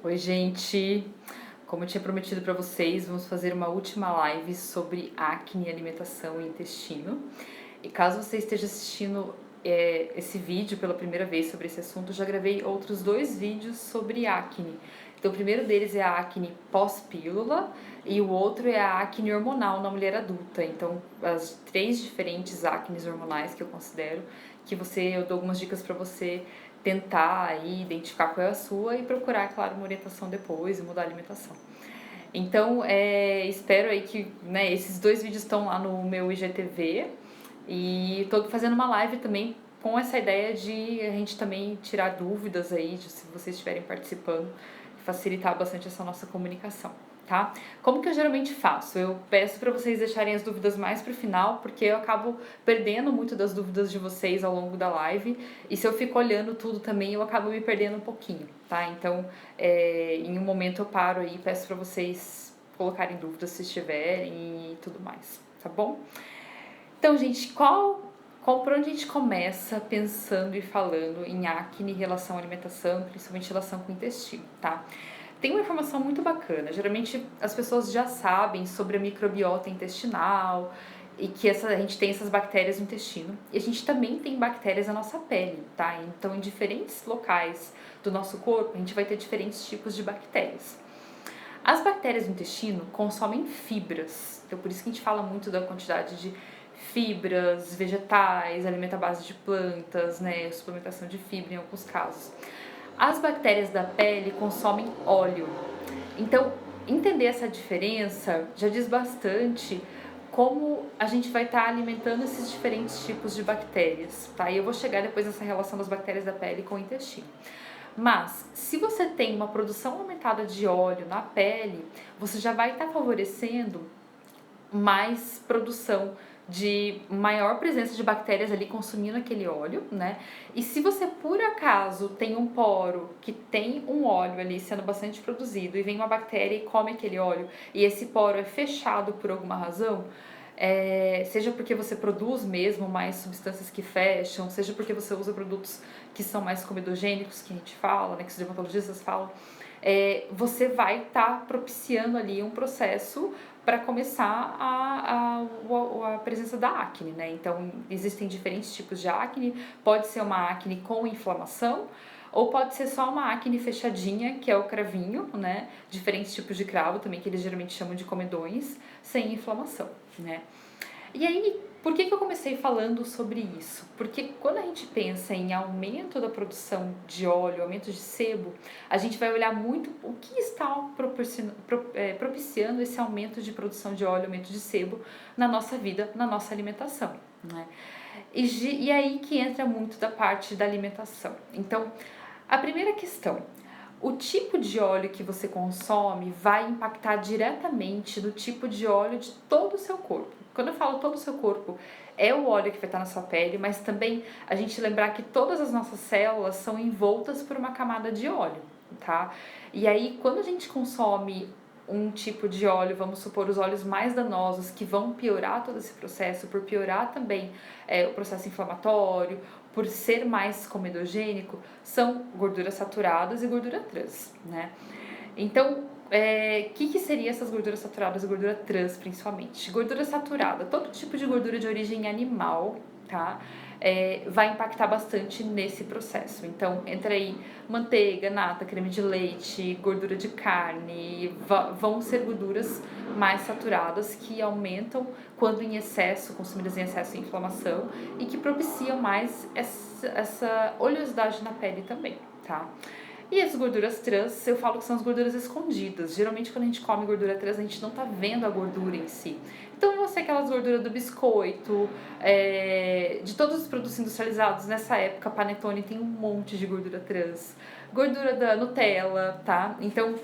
Oi, gente! Como eu tinha prometido para vocês, vamos fazer uma última live sobre acne, alimentação e intestino. E caso você esteja assistindo esse vídeo pela primeira vez sobre esse assunto, eu já gravei outros 2 vídeos sobre acne. Então, o primeiro deles é a acne pós-pílula e o outro é a acne hormonal na mulher adulta. Então, as 3 diferentes acnes hormonais que eu considero, eu dou algumas dicas para você tentar aí identificar qual é a sua e procurar, claro, uma orientação depois e mudar a alimentação. Então, espero aí que, né, esses 2 vídeos estão lá no meu IGTV e estou fazendo uma live também com essa ideia de a gente também tirar dúvidas aí, se vocês estiverem participando, facilitar bastante essa nossa comunicação, tá? Como que eu geralmente faço? Eu peço para vocês deixarem as dúvidas mais pro final, porque eu acabo perdendo muito das dúvidas de vocês ao longo da live, e se eu fico olhando tudo também, eu acabo me perdendo um pouquinho, tá? Então, em um momento eu paro aí e peço para vocês colocarem dúvidas se estiverem e tudo mais, tá bom? Então, gente, por onde a gente começa pensando e falando em acne em relação à alimentação, principalmente em relação com o intestino, tá? Tem uma informação muito bacana. Geralmente as pessoas já sabem sobre a microbiota intestinal e que a gente tem essas bactérias no intestino. E a gente também tem bactérias na nossa pele, tá? Então, em diferentes locais do nosso corpo, a gente vai ter diferentes tipos de bactérias. As bactérias do intestino consomem fibras, então por isso que a gente fala muito da quantidade de fibras, vegetais, alimento à base de plantas, né, suplementação de fibra em alguns casos. As bactérias da pele consomem óleo. Então, entender essa diferença já diz bastante como a gente vai estar alimentando esses diferentes tipos de bactérias, tá? E eu vou chegar depois nessa relação das bactérias da pele com o intestino. Mas, se você tem uma produção aumentada de óleo na pele, você já vai estar favorecendo mais produção de maior presença de bactérias ali consumindo aquele óleo, né? E se você por acaso tem um poro que tem um óleo ali sendo bastante produzido e vem uma bactéria e come aquele óleo e esse poro é fechado por alguma razão, seja porque você produz mesmo mais substâncias que fecham, seja porque você usa produtos que são mais comedogênicos, que a gente fala, né, que os dermatologistas falam, você vai estar propiciando ali um processo para começar a presença da acne, né? Então, existem diferentes tipos de acne, pode ser uma acne com inflamação, ou pode ser só uma acne fechadinha, que é o cravinho, né? Diferentes tipos de cravo também, que eles geralmente chamam de comedões, sem inflamação, né? E aí, por que eu comecei falando sobre isso? Porque quando a gente pensa em aumento da produção de óleo, aumento de sebo, a gente vai olhar muito o que está propiciando esse aumento de produção de óleo, aumento de sebo na nossa vida, na nossa alimentação, né? E aí que entra muito da parte da alimentação. Então, a primeira questão: o tipo de óleo que você consome vai impactar diretamente no tipo de óleo de todo o seu corpo. Quando eu falo todo o seu corpo, é o óleo que vai estar na sua pele, mas também a gente lembrar que todas as nossas células são envoltas por uma camada de óleo, tá? E aí, quando a gente consome um tipo de óleo, vamos supor, os óleos mais danosos que vão piorar todo esse processo, por piorar também o processo inflamatório, por ser mais comedogênico, são gorduras saturadas e gordura trans, né? Então, que seria essas gorduras saturadas e gordura trans, principalmente? Gordura saturada, todo tipo de gordura de origem animal, tá? Vai impactar bastante nesse processo. Então, entra aí manteiga, nata, creme de leite, gordura de carne, vão ser gorduras mais saturadas que aumentam quando em excesso, consumidas em excesso de inflamação e que propiciam mais essa oleosidade na pele também, tá? E as gorduras trans, eu falo que são as gorduras escondidas. Geralmente, quando a gente come gordura trans, a gente não tá vendo a gordura em si. Então, você aquelas gorduras do biscoito, de todos os produtos industrializados, nessa época, panetone tem um monte de gordura trans. Gordura da Nutella, tá? Então,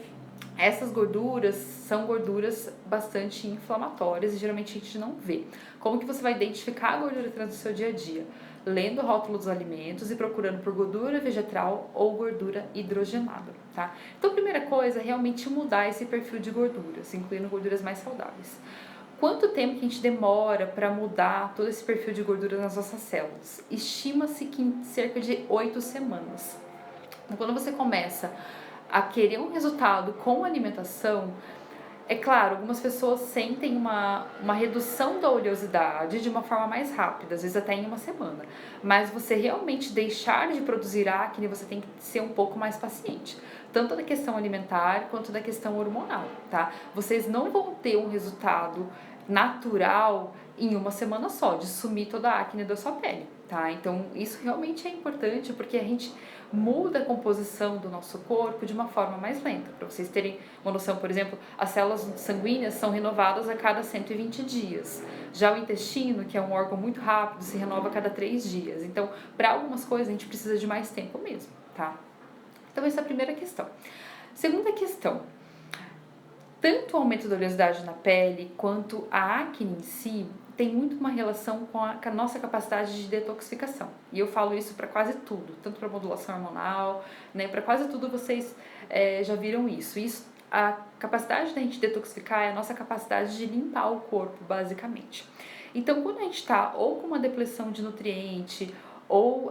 essas gorduras são gorduras bastante inflamatórias e geralmente a gente não vê. Como que você vai identificar a gordura trans no seu dia a dia? Lendo o rótulo dos alimentos e procurando por gordura vegetal ou gordura hidrogenada, tá? Então, a primeira coisa é realmente mudar esse perfil de gorduras, incluindo gorduras mais saudáveis. Quanto tempo que a gente demora para mudar todo esse perfil de gordura nas nossas células? Estima-se que em cerca de 8 semanas. Então, quando você começa a querer um resultado com alimentação, é claro, algumas pessoas sentem uma redução da oleosidade de uma forma mais rápida, às vezes até em uma semana. Mas você realmente deixar de produzir acne, você tem que ser um pouco mais paciente. Tanto da questão alimentar quanto da questão hormonal, tá? Vocês não vão ter um resultado natural em uma semana só, de sumir toda a acne da sua pele, tá? Então, isso realmente é importante porque a gente muda a composição do nosso corpo de uma forma mais lenta. Para vocês terem uma noção, por exemplo, as células sanguíneas são renovadas a cada 120 dias. Já o intestino, que é um órgão muito rápido, se renova a cada 3 dias. Então, para algumas coisas, a gente precisa de mais tempo mesmo, tá? Então, essa é a primeira questão. Segunda questão. Tanto o aumento da oleosidade na pele quanto a acne em si tem muito uma relação com a nossa capacidade de detoxificação. E eu falo isso para quase tudo, tanto para modulação hormonal, né, para quase tudo vocês já viram isso. A capacidade da gente detoxificar é a nossa capacidade de limpar o corpo, basicamente. Então, quando a gente está ou com uma depleção de nutriente, ou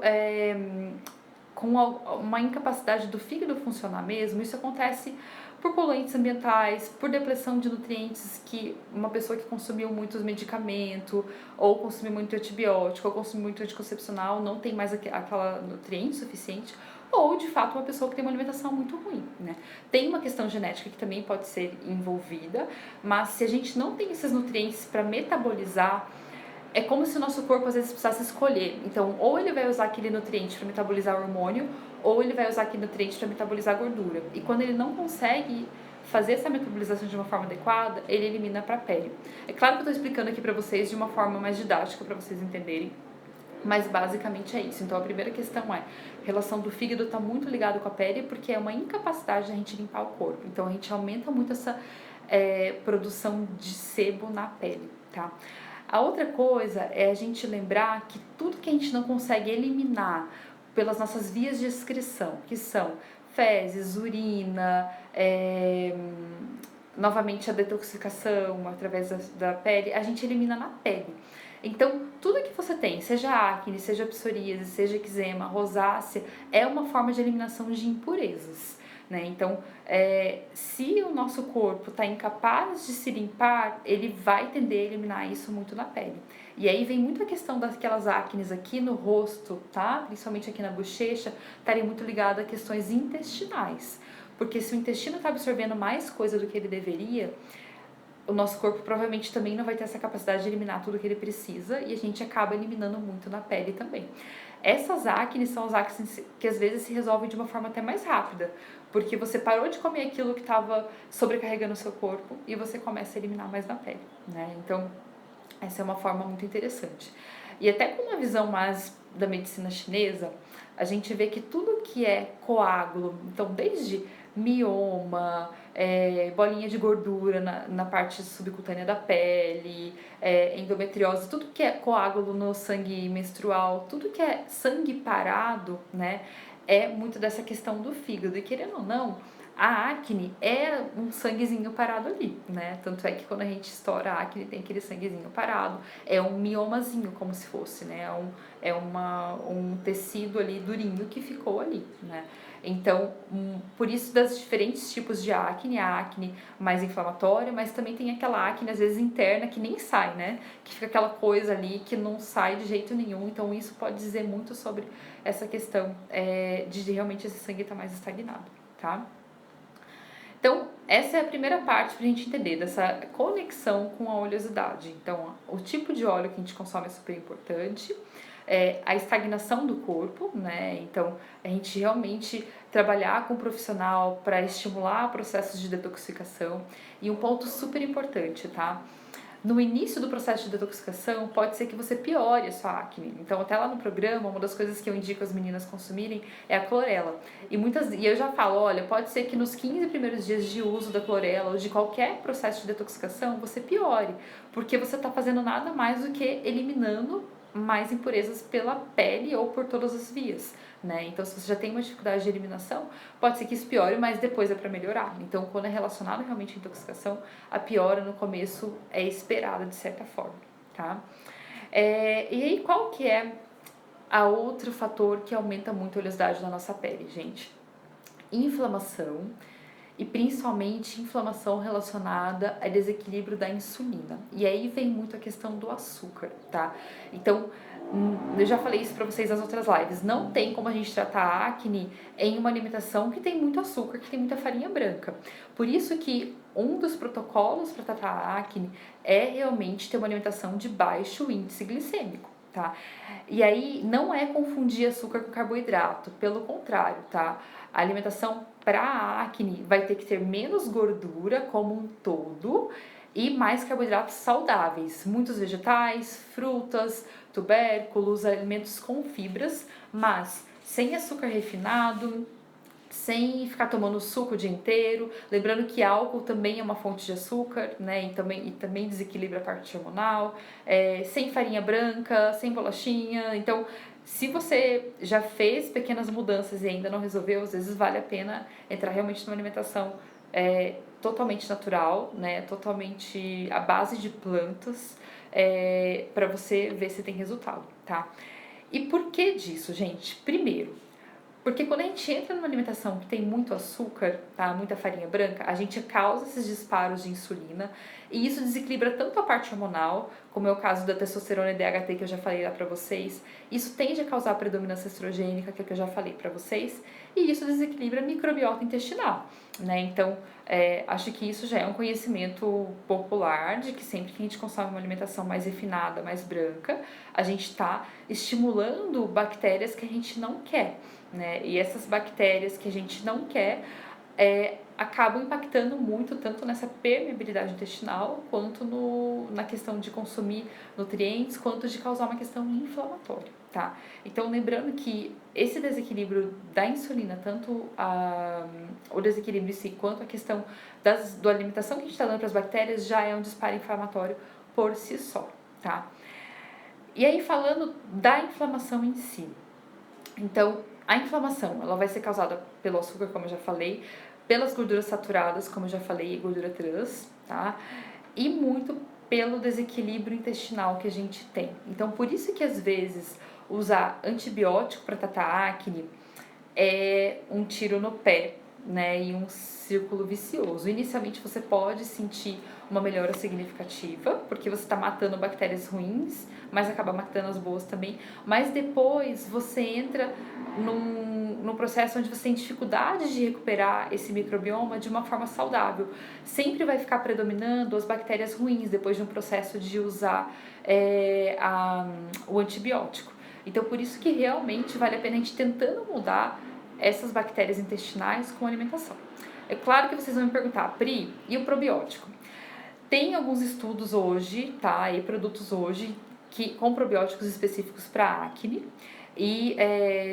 com uma incapacidade do fígado funcionar mesmo, isso acontece por poluentes ambientais, por depressão de nutrientes, que uma pessoa que consumiu muitos medicamentos, ou consumiu muito antibiótico, ou consumiu muito anticoncepcional, não tem mais aquela nutriente suficiente, ou de fato uma pessoa que tem uma alimentação muito ruim, né? Tem uma questão genética que também pode ser envolvida, mas se a gente não tem esses nutrientes para metabolizar, é como se o nosso corpo às vezes precisasse escolher. Então, ou ele vai usar aquele nutriente para metabolizar o hormônio, ou ele vai usar aquele nutriente para metabolizar a gordura. E quando ele não consegue fazer essa metabolização de uma forma adequada, ele elimina para a pele. É claro que eu estou explicando aqui para vocês de uma forma mais didática para vocês entenderem, mas basicamente é isso. Então, a primeira questão é: a relação do fígado está muito ligado com a pele porque é uma incapacidade da gente limpar o corpo. Então, a gente aumenta muito essa produção de sebo na pele, tá? A outra coisa é a gente lembrar que tudo que a gente não consegue eliminar pelas nossas vias de excreção, que são fezes, urina, novamente a detoxificação através da pele, a gente elimina na pele. Então, tudo que você tem, seja acne, seja psoríase, seja eczema, rosácea, é uma forma de eliminação de impurezas, né? Então, se o nosso corpo está incapaz de se limpar, ele vai tender a eliminar isso muito na pele. E aí vem muito a questão daquelas acnes aqui no rosto, tá? Principalmente aqui na bochecha, estarem muito ligadas a questões intestinais. Porque se o intestino está absorvendo mais coisa do que ele deveria, o nosso corpo provavelmente também não vai ter essa capacidade de eliminar tudo que ele precisa e a gente acaba eliminando muito na pele também. Essas acnes são as acnes que às vezes se resolvem de uma forma até mais rápida, porque você parou de comer aquilo que estava sobrecarregando o seu corpo e você começa a eliminar mais na pele, né? Então, essa é uma forma muito interessante. E até com uma visão mais da medicina chinesa, a gente vê que tudo que é coágulo, então desde mioma, bolinha de gordura na parte subcutânea da pele, endometriose, tudo que é coágulo no sangue menstrual, tudo que é sangue parado, né, é muito dessa questão do fígado. E querendo ou não, a acne é um sanguezinho parado ali, né? Tanto é que quando a gente estoura a acne tem aquele sanguezinho parado, é um miomazinho como se fosse, né? Um tecido ali durinho que ficou ali, né? Então, por isso das diferentes tipos de acne, a acne mais inflamatória, mas também tem aquela acne às vezes interna que nem sai, né? Que fica aquela coisa ali que não sai de jeito nenhum. Então, isso pode dizer muito sobre essa questão de realmente esse sangue estar mais estagnado, tá? Então, essa é a primeira parte para a gente entender dessa conexão com a oleosidade. Então, o tipo de óleo que a gente consome é super importante, a estagnação do corpo, né? Então, a gente realmente trabalhar com um profissional para estimular processos de detoxificação. E um ponto super importante, tá? No início do processo de detoxificação, pode ser que você piore a sua acne. Então, até lá no programa, uma das coisas que eu indico as meninas consumirem é a clorela. E eu já falo, olha, pode ser que nos 15 primeiros dias de uso da clorela ou de qualquer processo de detoxificação, você piore, porque você está fazendo nada mais do que eliminando mais impurezas pela pele ou por todas as vias, né? Então, se você já tem uma dificuldade de eliminação, pode ser que isso piore, mas depois é para melhorar. Então, quando é relacionado realmente à intoxicação, a piora no começo é esperada de certa forma, tá? E aí, qual que é a outro fator que aumenta muito a oleosidade da nossa pele, gente? inflamação e principalmente inflamação relacionada a desequilíbrio da insulina. E aí vem muito a questão do açúcar, tá? Então, eu já falei isso pra vocês nas outras lives, não tem como a gente tratar a acne em uma alimentação que tem muito açúcar, que tem muita farinha branca. Por isso que um dos protocolos para tratar a acne é realmente ter uma alimentação de baixo índice glicêmico, tá? E aí não é confundir açúcar com carboidrato, pelo contrário, tá? A alimentação para a acne vai ter que ter menos gordura como um todo e mais carboidratos saudáveis, muitos vegetais, frutas, tubérculos, alimentos com fibras, mas sem açúcar refinado, sem ficar tomando suco o dia inteiro. Lembrando que álcool também é uma fonte de açúcar, né? E também desequilibra a parte hormonal. Sem farinha branca, sem bolachinha. Então, se você já fez pequenas mudanças e ainda não resolveu, às vezes vale a pena entrar realmente numa alimentação totalmente natural, né? Totalmente à base de plantas, para você ver se tem resultado, tá? E por que disso, gente? Primeiro, porque quando a gente entra numa alimentação que tem muito açúcar, tá, muita farinha branca, a gente causa esses disparos de insulina e isso desequilibra tanto a parte hormonal, como é o caso da testosterona e DHT que eu já falei lá pra vocês. Isso tende a causar predominância estrogênica, que é o que eu já falei pra vocês, e isso desequilibra a microbiota intestinal, né? Então, acho que isso já é um conhecimento popular de que sempre que a gente consome uma alimentação mais refinada, mais branca, a gente está estimulando bactérias que a gente não quer, né? E essas bactérias que a gente não quer acabam impactando muito tanto nessa permeabilidade intestinal quanto na questão de consumir nutrientes, quanto de causar uma questão inflamatória, tá? Então, lembrando que esse desequilíbrio da insulina, tanto o desequilíbrio em si, quanto a questão da alimentação que a gente está dando para as bactérias, já é um disparo inflamatório por si só, tá? E aí, falando da inflamação em si. Então, a inflamação, ela vai ser causada pelo açúcar, como eu já falei, pelas gorduras saturadas, como eu já falei, e gordura trans, tá? E muito pelo desequilíbrio intestinal que a gente tem. Então, por isso que às vezes usar antibiótico para tratar acne é um tiro no pé, né? E um círculo vicioso. Inicialmente você pode sentir uma melhora significativa, porque você está matando bactérias ruins, mas acaba matando as boas também. Mas depois você entra num processo onde você tem dificuldade de recuperar esse microbioma de uma forma saudável. Sempre vai ficar predominando as bactérias ruins depois de um processo de usar o antibiótico. Então, por isso que realmente vale a pena a gente tentando mudar essas bactérias intestinais com alimentação. É claro que vocês vão me perguntar, Pri, e o probiótico? Tem alguns estudos hoje, tá, e produtos hoje com probióticos específicos para acne, e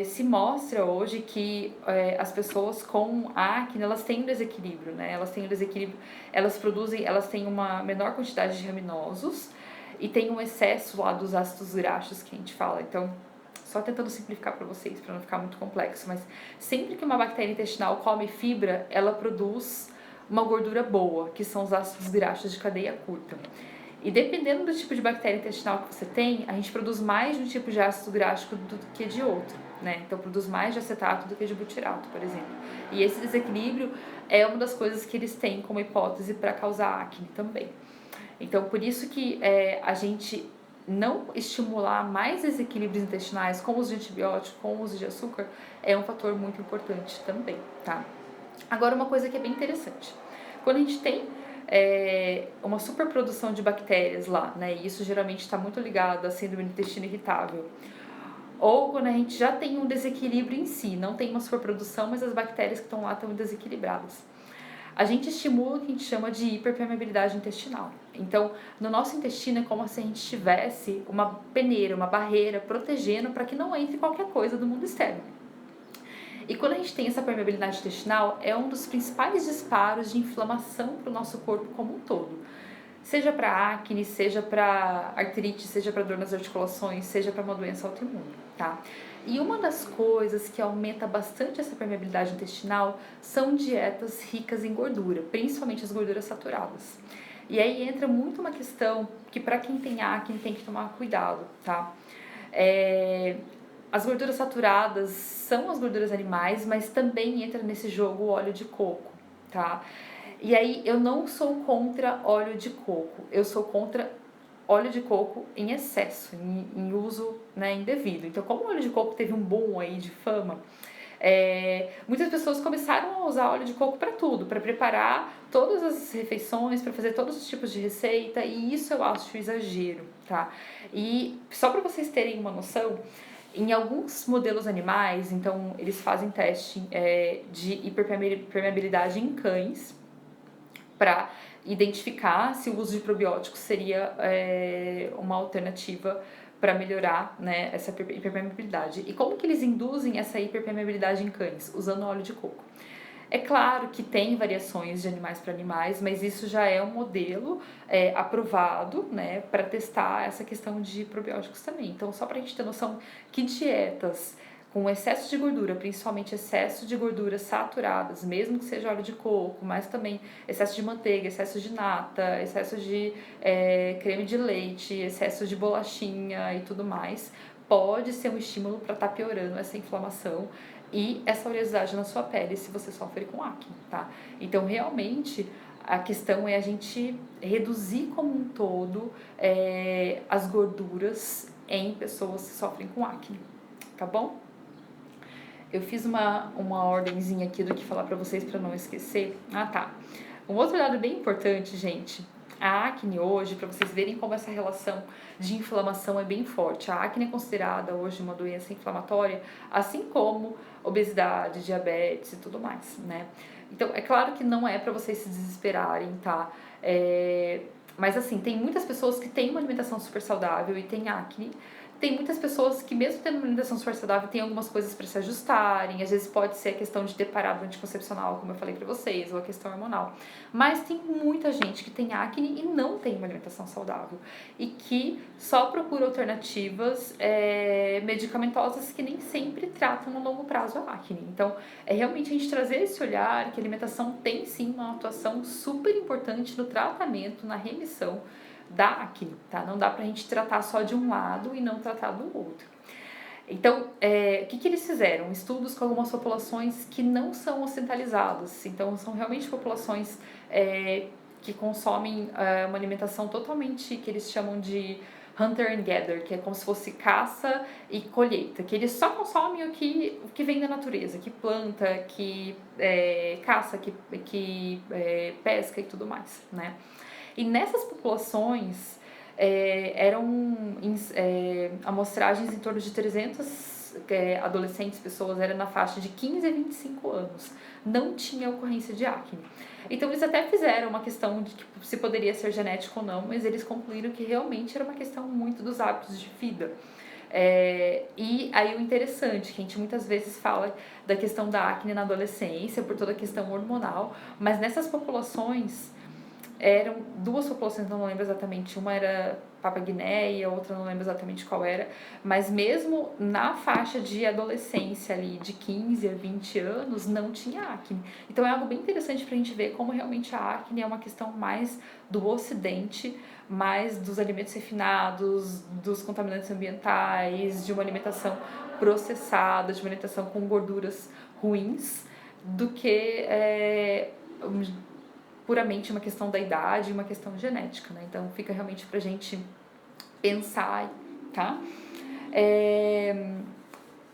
se mostra hoje que as pessoas com acne, elas têm um desequilíbrio, né? Elas têm um desequilíbrio, elas têm uma menor quantidade de raminosos e tem um excesso lá dos ácidos graxos que a gente fala. Então, só tentando simplificar para vocês, para não ficar muito complexo, mas sempre que uma bactéria intestinal come fibra, ela produz uma gordura boa, que são os ácidos graxos de cadeia curta. E dependendo do tipo de bactéria intestinal que você tem, a gente produz mais de um tipo de ácido graxo do que de outro, né? Então, produz mais de acetato do que de butirato, por exemplo. E esse desequilíbrio é uma das coisas que eles têm como hipótese para causar acne também. Então, por isso que a gente não estimular mais desequilíbrios intestinais com os de antibiótico, com os de açúcar, é um fator muito importante também, tá? Agora, uma coisa que é bem interessante. Quando a gente tem uma superprodução de bactérias lá, né? E isso geralmente está muito ligado à síndrome do intestino irritável. Ou quando a gente já tem um desequilíbrio em si, não tem uma superprodução, mas as bactérias que estão lá estão desequilibradas. A gente estimula o que a gente chama de hiperpermeabilidade intestinal. Então, no nosso intestino é como se a gente tivesse uma peneira, uma barreira protegendo para que não entre qualquer coisa do mundo externo. E quando a gente tem essa permeabilidade intestinal, é um dos principais disparos de inflamação para o nosso corpo como um todo. Seja para acne, seja para artrite, seja para dor nas articulações, seja para uma doença autoimune, tá? E uma das coisas que aumenta bastante essa permeabilidade intestinal são dietas ricas em gordura, principalmente as gorduras saturadas. E aí entra muito uma questão que para quem tem acne tem que tomar cuidado, tá? as gorduras saturadas são as gorduras animais, mas também entra nesse jogo o óleo de coco, tá? E aí eu não sou contra óleo de coco, eu sou contra óleo de coco em excesso, em uso, né, indevido. Então, como o óleo de coco teve um boom aí de fama, muitas pessoas começaram a usar óleo de coco para tudo, para preparar todas as refeições, para fazer todos os tipos de receita, e isso eu acho exagero, tá? E só para vocês terem uma noção, em alguns modelos animais, então eles fazem teste de hiperpermeabilidade em cães para identificar se o uso de probióticos seria uma alternativa para melhorar, né, essa hiperpermeabilidade. E como que eles induzem essa hiperpermeabilidade em cães? Usando óleo de coco. É claro que tem variações de animais para animais, mas isso já é um modelo aprovado, né, para testar essa questão de probióticos também. Então, só para a gente ter noção que dietas com excesso de gordura, principalmente excesso de gorduras saturadas, mesmo que seja óleo de coco, mas também excesso de manteiga, excesso de nata, excesso de creme de leite, excesso de bolachinha e tudo mais, pode ser um estímulo para estar piorando essa inflamação e essa oleosidade na sua pele se você sofre com acne, tá? Então, realmente, a questão é a gente reduzir como um todo as gorduras em pessoas que sofrem com acne, tá bom? Eu fiz uma ordemzinha aqui do que falar pra vocês pra não esquecer. Ah, tá. Um outro dado bem importante, gente. A acne hoje, para vocês verem como essa relação de inflamação é bem forte. A acne é considerada hoje uma doença inflamatória, assim como obesidade, diabetes e tudo mais, né? Então, é claro que não é para vocês se desesperarem, tá? Mas assim, tem muitas pessoas que têm uma alimentação super saudável e têm acne. Tem muitas pessoas que, mesmo tendo uma alimentação super saudável, tem algumas coisas para se ajustarem. Às vezes pode ser a questão de ter parado anticoncepcional, como eu falei para vocês, ou a questão hormonal. Mas tem muita gente que tem acne e não tem uma alimentação saudável. E que só procura alternativas medicamentosas que nem sempre tratam no longo prazo a acne. Então, é realmente a gente trazer esse olhar que a alimentação tem sim uma atuação super importante no tratamento, na remissão da acne, tá? Não dá pra gente tratar só de um lado e não tratar do outro. Então, o que eles fizeram? Estudos com algumas populações que não são ocidentalizadas. Então, são realmente populações que consomem uma alimentação totalmente, que eles chamam de hunter and gather, que é como se fosse caça e colheita, que eles só consomem o que vem da natureza, que planta, que caça, que pesca e tudo mais, né? E nessas populações eram amostragens em torno de 300 adolescentes, pessoas, era na faixa de 15 a 25 anos. Não tinha ocorrência de acne. Então eles até fizeram uma questão de que se poderia ser genético ou não, mas eles concluíram que realmente era uma questão muito dos hábitos de vida. E aí o interessante, que a gente muitas vezes fala da questão da acne na adolescência, por toda a questão hormonal, mas nessas populações eram duas populações, não lembro exatamente, uma era Papua Guiné, outra não lembro exatamente qual era, mas mesmo na faixa de adolescência ali, de 15 a 20 anos, não tinha acne. Então é algo bem interessante pra gente ver como realmente a acne é uma questão mais do ocidente, mais dos alimentos refinados, dos contaminantes ambientais, de uma alimentação processada, de uma alimentação com gorduras ruins, do que puramente uma questão da idade e uma questão genética, né? Então fica realmente pra gente pensar, tá?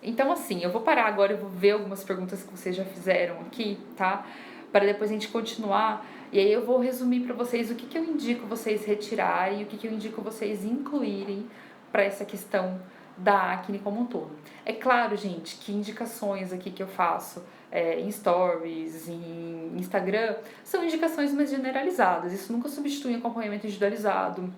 Então assim, eu vou parar agora, eu vou ver algumas perguntas que vocês já fizeram aqui, tá? Para depois a gente continuar, e aí eu vou resumir para vocês o que eu indico vocês retirarem e o que eu indico vocês incluírem para essa questão da acne como um todo. É claro, gente, que indicações aqui que eu faço em stories, em Instagram, são indicações mais generalizadas. Isso nunca substitui acompanhamento individualizado,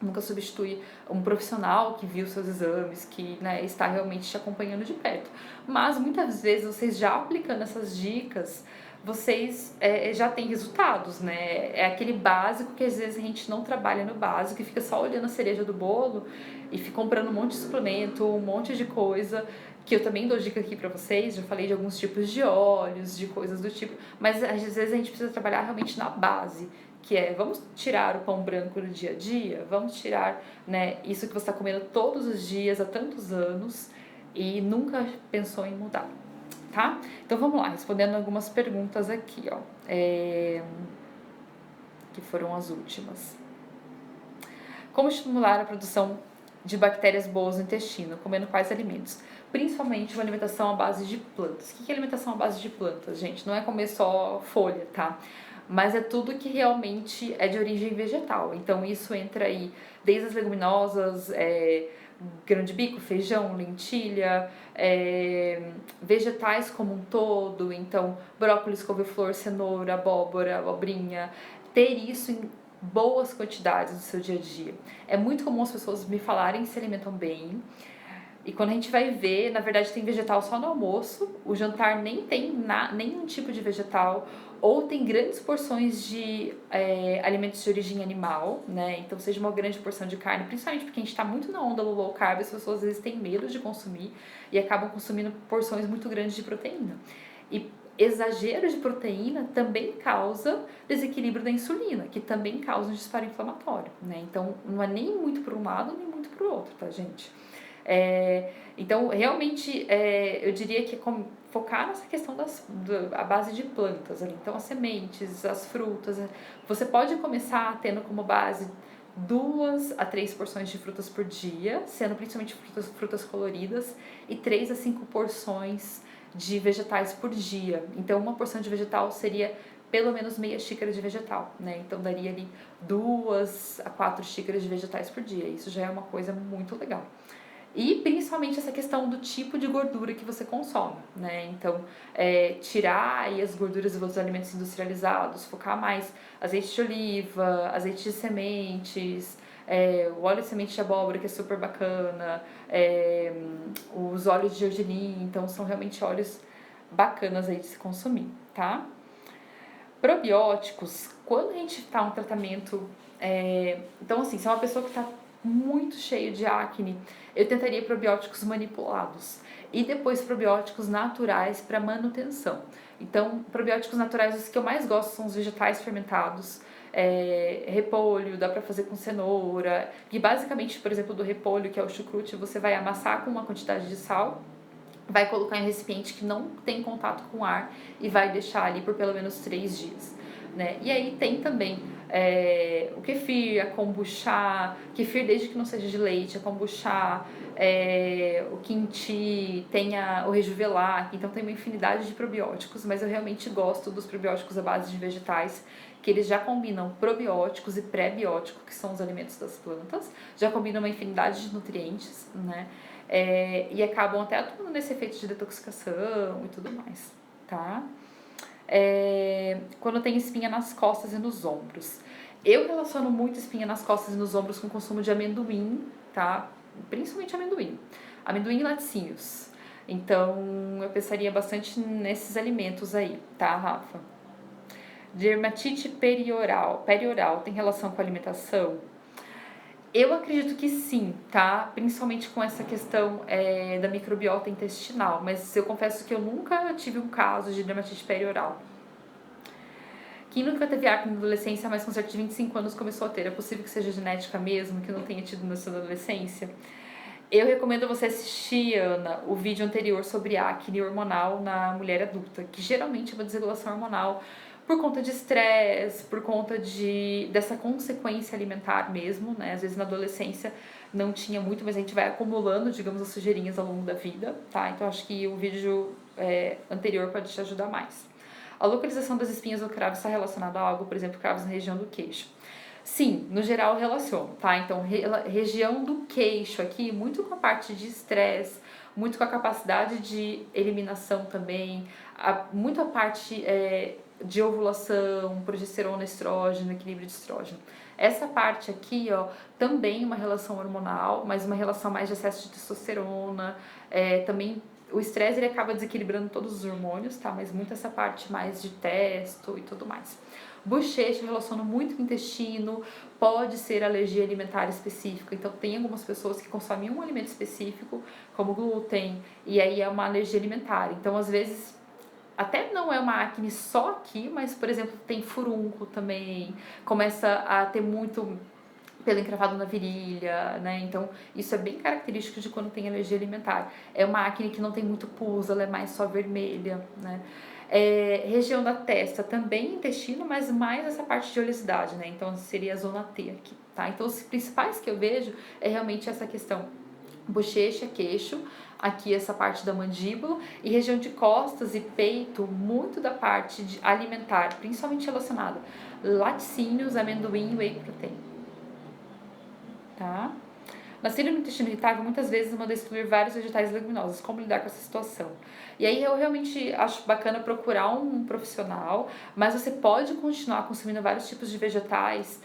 nunca substitui um profissional que viu seus exames, que está realmente te acompanhando de perto. Mas muitas vezes vocês já aplicando essas dicas, vocês já têm resultados, né? É aquele básico que às vezes a gente não trabalha no básico e fica só olhando a cereja do bolo e fica comprando um monte de suplemento, um monte de coisa, que eu também dou dica aqui pra vocês, já falei de alguns tipos de óleos, de coisas do tipo, mas às vezes a gente precisa trabalhar realmente na base, que vamos tirar o pão branco do dia a dia, vamos tirar, né, isso que você está comendo todos os dias há tantos anos, e nunca pensou em mudar, tá? Então vamos lá, respondendo algumas perguntas aqui, ó, que foram as últimas. Como estimular a produção de bactérias boas no intestino, comendo quais alimentos? Principalmente uma alimentação à base de plantas. O que é alimentação à base de plantas, gente? Não é comer só folha, tá? Mas é tudo que realmente é de origem vegetal. Então isso entra aí desde as leguminosas, grão de bico, feijão, lentilha, vegetais como um todo, então brócolis, couve-flor, cenoura, abóbora, abobrinha, ter isso em boas quantidades no seu dia a dia. É muito comum as pessoas me falarem que se alimentam bem, e quando a gente vai ver, na verdade tem vegetal só no almoço, o jantar nem tem nenhum tipo de vegetal, ou tem grandes porções de alimentos de origem animal, né? Então seja uma grande porção de carne, principalmente porque a gente está muito na onda do low carb, as pessoas às vezes têm medo de consumir e acabam consumindo porções muito grandes de proteína. E exagero de proteína também causa desequilíbrio da insulina, que também causa um disparo inflamatório, né? Então não é nem muito para um lado, nem muito para o outro, tá, gente? Então, realmente, eu diria que é focar nessa questão a base de plantas ali. Então, as sementes, as frutas. Você pode começar tendo como base 2 a 3 porções de frutas por dia, sendo principalmente frutas coloridas, e 3 a 5 porções de vegetais por dia. Então, uma porção de vegetal seria pelo menos meia xícara de vegetal, né? Então, daria ali 2 a 4 xícaras de vegetais por dia. Isso já é uma coisa muito legal. E principalmente essa questão do tipo de gordura que você consome, né? Então, tirar aí as gorduras dos alimentos industrializados, focar mais azeite de oliva, azeite de sementes, o óleo de semente de abóbora, que é super bacana, os óleos de gergelim, então são realmente óleos bacanas aí de se consumir, tá? Probióticos, quando a gente tá um tratamento, então assim, se é uma pessoa que tá muito cheio de acne, eu tentaria probióticos manipulados e depois probióticos naturais para manutenção. Então, probióticos naturais, os que eu mais gosto são os vegetais fermentados, repolho, dá para fazer com cenoura, e basicamente, por exemplo, do repolho, que é o chucrute, você vai amassar com uma quantidade de sal, vai colocar em um recipiente que não tem contato com ar e vai deixar ali por pelo menos 3 dias. Né? E aí tem também o kefir, a kombucha, kefir desde que não seja de leite, a kombucha, o kimchi, tem o rejuvelac, então tem uma infinidade de probióticos, mas eu realmente gosto dos probióticos à base de vegetais, que eles já combinam probióticos e pré-bióticos, que são os alimentos das plantas, já combinam uma infinidade de nutrientes, né? E acabam até atuando nesse efeito de detoxificação e tudo mais, tá? Quando tem espinha nas costas e nos ombros. Eu relaciono muito espinha nas costas e nos ombros com o consumo de amendoim, tá? Principalmente amendoim. Amendoim e laticínios. Então, eu pensaria bastante nesses alimentos aí, tá, Rafa? Dermatite perioral. Perioral tem relação com a alimentação? Eu acredito que sim, tá? Principalmente com essa questão da microbiota intestinal, mas eu confesso que eu nunca tive um caso de dermatite perioral. Quem nunca teve acne na adolescência, mas com cerca de 25 anos começou a ter? É possível que seja genética mesmo, que não tenha tido na sua adolescência? Eu recomendo você assistir, Ana, o vídeo anterior sobre acne hormonal na mulher adulta, que geralmente é uma desregulação hormonal por conta de estresse, por conta dessa consequência alimentar mesmo, né? Às vezes na adolescência não tinha muito, mas a gente vai acumulando, digamos, as sujeirinhas ao longo da vida, tá? Então acho que o vídeo anterior pode te ajudar mais. A localização das espinhas ou cravos está relacionada a algo, por exemplo, cravos na região do queixo. Sim, no geral relaciono, tá? Então, região do queixo aqui, muito com a parte de estresse, muito com a capacidade de eliminação também, muito a parte de ovulação, progesterona, estrógeno, equilíbrio de estrógeno. Essa parte aqui, ó, também uma relação hormonal, mas uma relação mais de excesso de testosterona, também o estresse ele acaba desequilibrando todos os hormônios, tá? Mas muito essa parte mais de testo e tudo mais. Bochecha relaciona muito com o intestino, pode ser alergia alimentar específica, então tem algumas pessoas que consomem um alimento específico, como glúten, e aí é uma alergia alimentar. Então, às vezes, até não é uma acne só aqui, mas, por exemplo, tem furúnculo também, começa a ter pelo encravado na virilha, né? Então, isso é bem característico de quando tem alergia alimentar. É uma acne que não tem muito pus, ela é mais só vermelha, né? Região da testa, também intestino, mas mais essa parte de oleosidade, né? Então, seria a zona T aqui, tá? Então, os principais que eu vejo é realmente essa questão bochecha, queixo, aqui essa parte da mandíbula e região de costas e peito, muito da parte de alimentar, principalmente relacionada laticínios, amendoim e whey protein, tá? Na síndrome do intestino irritável, muitas vezes manda excluir vários vegetais e leguminosas. Como lidar com essa situação? E aí eu realmente acho bacana procurar um profissional, mas você pode continuar consumindo vários tipos de vegetais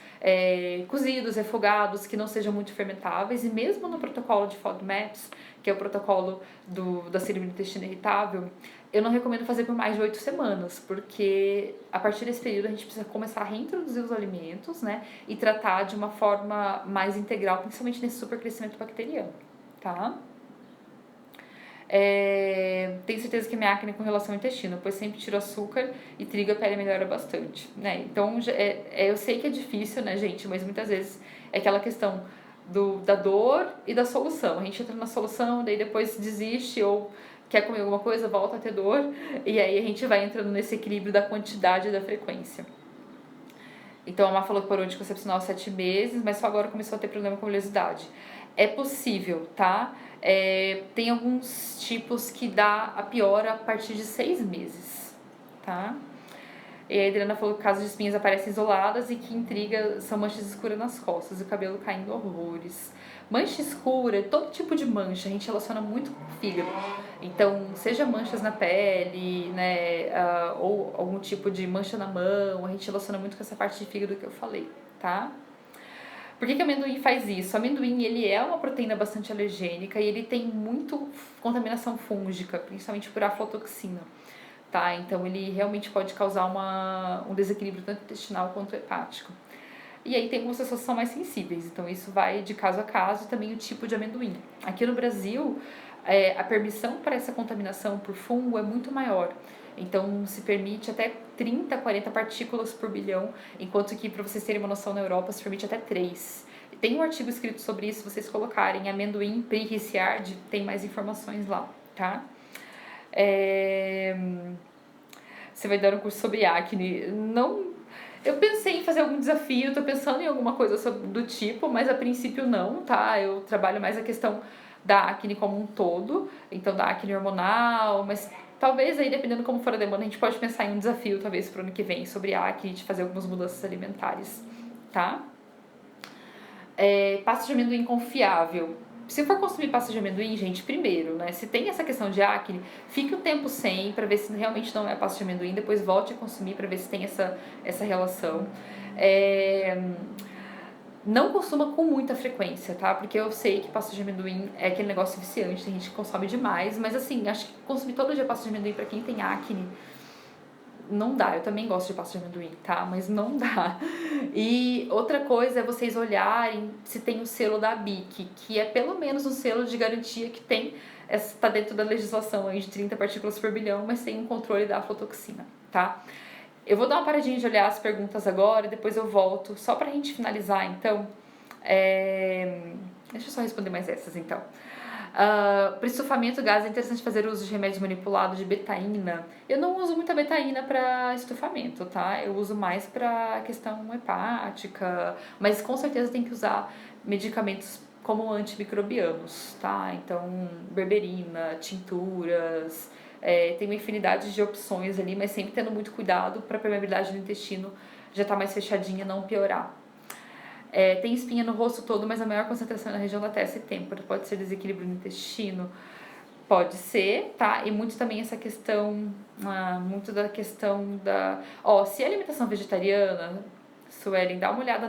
cozidos, refogados, que não sejam muito fermentáveis. E mesmo no protocolo de FODMAPs, que é o protocolo da síndrome do intestino irritável, eu não recomendo fazer por mais de 8 semanas, porque a partir desse período a gente precisa começar a reintroduzir os alimentos, né? E tratar de uma forma mais integral, principalmente nesse supercrescimento bacteriano, tá? Tenho certeza que minha acne é com relação ao intestino, pois sempre tiro açúcar e trigo a pele melhora bastante, né? Então, eu sei que é difícil, né, gente? Mas muitas vezes é aquela questão da dor e da solução. A gente entra na solução, daí depois desiste ou quer comer alguma coisa, volta a ter dor, e aí a gente vai entrando nesse equilíbrio da quantidade e da frequência. Então, a Má falou que parou anticoncepcional há 7 meses, mas só agora começou a ter problema com oleosidade. É possível, tá? Tem alguns tipos que dá a piora a partir de 6 meses, tá? E a Adriana falou que casos de espinhas aparecem isoladas e que intriga são manchas escuras nas costas e o cabelo caindo horrores. Mancha escura, todo tipo de mancha, a gente relaciona muito com o fígado. Então, seja manchas na pele, né, ou algum tipo de mancha na mão, a gente relaciona muito com essa parte de fígado que eu falei, tá? Por que que o amendoim faz isso? O amendoim, ele é uma proteína bastante alergênica e ele tem muito contaminação fúngica, principalmente por aflatoxina, tá? Então, ele realmente pode causar um desequilíbrio tanto intestinal quanto hepático. E aí tem algumas pessoas que são mais sensíveis, então isso vai de caso a caso e também o tipo de amendoim. Aqui no Brasil, a permissão para essa contaminação por fungo é muito maior. Então se permite até 30, 40 partículas por bilhão, enquanto que, para vocês terem uma noção, na Europa se permite até 3. Tem um artigo escrito sobre isso, se vocês colocarem amendoim Pri Ricciardi, tem mais informações lá, tá? Você vai dar um curso sobre acne. Não, eu pensei em fazer algum desafio, tô pensando em alguma coisa do tipo, mas a princípio não, tá? Eu trabalho mais a questão da acne como um todo, então da acne hormonal, mas talvez aí, dependendo como for a demanda, a gente pode pensar em um desafio, talvez pro ano que vem, sobre acne, de fazer algumas mudanças alimentares, tá? Pasta de amendoim confiável. Se for consumir pasta de amendoim, gente, primeiro, né? Se tem essa questão de acne, fique um tempo sem pra ver se realmente não é pasta de amendoim, depois volte a consumir pra ver se tem essa relação. Não consuma com muita frequência, tá? Porque eu sei que pasta de amendoim é aquele negócio viciante, tem gente que consome demais, mas assim, acho que consumir todo dia pasta de amendoim pra quem tem acne não dá. Eu também gosto de pasta de amendoim, tá? Mas não dá. E outra coisa é vocês olharem se tem o selo da BIC, que é pelo menos um selo de garantia que tem, está dentro da legislação aí de 30 partículas por bilhão, mas tem um controle da aflatoxina, tá? Eu vou dar uma paradinha de olhar as perguntas agora e depois eu volto, só pra gente finalizar, então. Deixa eu só responder mais essas, então. Para estufamento, gás, é interessante fazer uso de remédios manipulados de betaína. Eu não uso muita betaína para estufamento, tá? Eu uso mais para questão hepática, mas com certeza tem que usar medicamentos como antimicrobianos, tá? Então, berberina, tinturas, tem uma infinidade de opções ali, mas sempre tendo muito cuidado para a permeabilidade do intestino já estar mais fechadinha e não piorar. Tem espinha no rosto todo, mas a maior concentração é na região da testa e têmpora. Pode ser desequilíbrio no intestino? Pode ser, tá? E muito também essa questão, muito da questão da... se é alimentação vegetariana, Suelen, dá uma olhada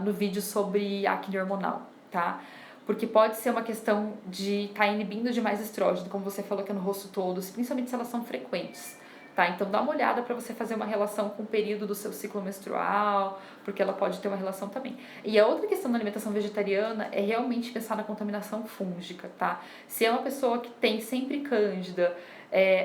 no vídeo sobre acne hormonal, tá? Porque pode ser uma questão de estar inibindo demais estrógeno, como você falou que é no rosto todo, principalmente se elas são frequentes, tá? Então dá uma olhada para você fazer uma relação com o período do seu ciclo menstrual, porque ela pode ter uma relação também. E a outra questão da alimentação vegetariana é realmente pensar na contaminação fúngica, tá? Se é uma pessoa que tem sempre cândida,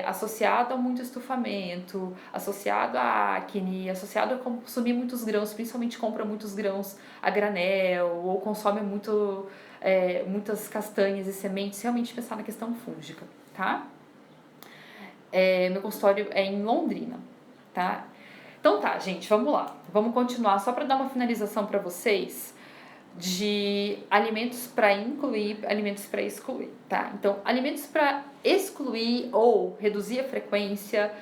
associado a muito estufamento, associado a acne, associado a consumir muitos grãos, principalmente compra muitos grãos a granel ou consome muitas castanhas e sementes, realmente pensar na questão fúngica, tá? Meu consultório é em Londrina, tá? Então tá, gente, vamos lá. Vamos continuar só para dar uma finalização para vocês de alimentos para incluir, alimentos para excluir, tá? Então, alimentos para excluir ou reduzir a frequência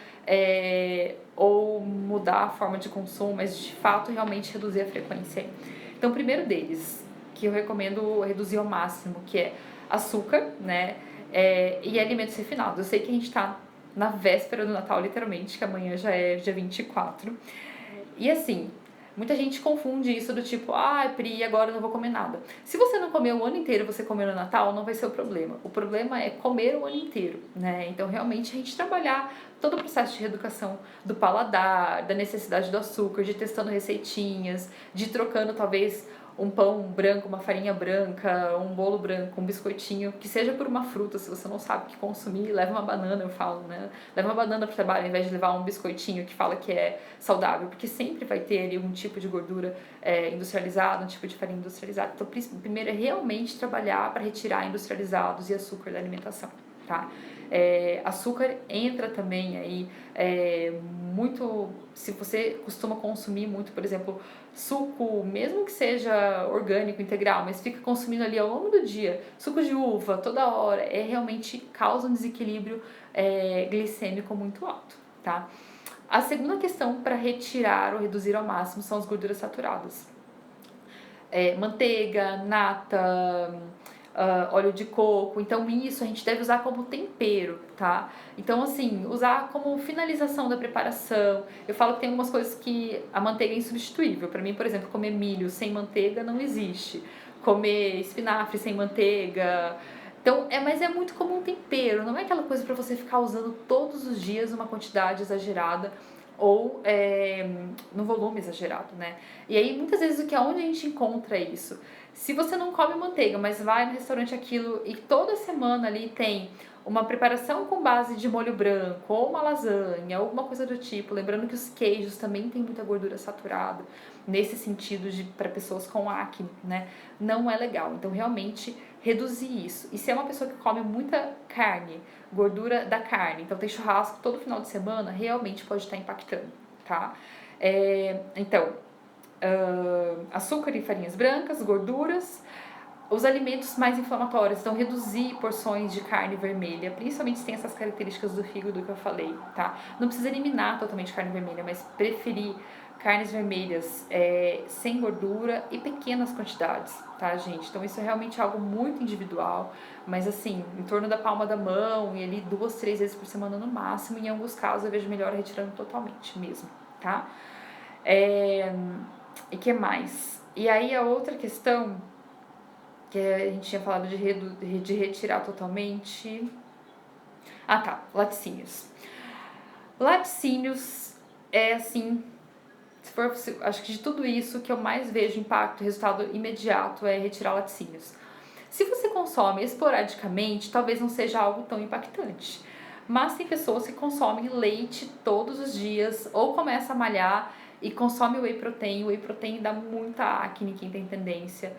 ou mudar a forma de consumo, mas de fato realmente reduzir a frequência. Então, o primeiro deles, que eu recomendo reduzir ao máximo, que é açúcar, né? E alimentos refinados. Eu sei que a gente tá na véspera do Natal, literalmente, que amanhã já é dia 24. E assim, muita gente confunde isso do tipo, Pri, agora eu não vou comer nada. Se você não comer o ano inteiro, você comer no Natal, não vai ser o problema. O problema é comer o ano inteiro, né? Então, realmente, a gente trabalhar todo o processo de reeducação do paladar, da necessidade do açúcar, de testando receitinhas, de ir trocando, talvez, um pão branco, uma farinha branca, um bolo branco, um biscoitinho, que seja por uma fruta, se você não sabe o que consumir, leva uma banana, eu falo, né? Leva uma banana pro trabalho ao invés de levar um biscoitinho que fala que é saudável, porque sempre vai ter ali um tipo de gordura industrializada, um tipo de farinha industrializada. Então, primeiro é realmente trabalhar para retirar industrializados e açúcar da alimentação, tá? Açúcar entra também aí muito, se você costuma consumir muito, por exemplo, suco, mesmo que seja orgânico, integral, mas fica consumindo ali ao longo do dia, suco de uva toda hora, realmente causa um desequilíbrio glicêmico muito alto, tá? A segunda questão para retirar ou reduzir ao máximo são as gorduras saturadas. Manteiga, nata, óleo de coco, então isso a gente deve usar como tempero, tá? Então assim, usar como finalização da preparação. Eu falo que tem algumas coisas que a manteiga é insubstituível. Para mim, por exemplo, comer milho sem manteiga não existe. Comer espinafre sem manteiga. Então, mas é muito como um tempero, não é aquela coisa para você ficar usando todos os dias uma quantidade exagerada ou no volume exagerado, né? E aí, muitas vezes, onde a gente encontra isso? Se você não come manteiga, mas vai no restaurante aquilo e toda semana ali tem uma preparação com base de molho branco, ou uma lasanha, ou alguma coisa do tipo, lembrando que os queijos também têm muita gordura saturada, nesse sentido para pessoas com acne, né? Não é legal. Então, realmente, reduzir isso. E se é uma pessoa que come muita carne, gordura da carne, então tem churrasco todo final de semana, realmente pode estar impactando, tá? Então, açúcar e farinhas brancas, gorduras, os alimentos mais inflamatórios, então reduzir porções de carne vermelha, principalmente se tem essas características do fígado que eu falei, tá? Não precisa eliminar totalmente carne vermelha, mas preferir carnes vermelhas sem gordura e pequenas quantidades, tá, gente? Então isso é realmente algo muito individual, mas assim, em torno da palma da mão e ali 2, 3 vezes por semana no máximo, em alguns casos eu vejo melhor retirando totalmente mesmo, tá? E que mais? E aí a outra questão que a gente tinha falado de retirar totalmente. Tá, laticínios. Laticínios assim, acho que de tudo isso que eu mais vejo impacto, resultado imediato é retirar laticínios. Se você consome esporadicamente, talvez não seja algo tão impactante. Mas tem pessoas que consomem leite todos os dias ou começa a malhar e consome whey protein. O whey protein dá muita acne, quem tem tendência.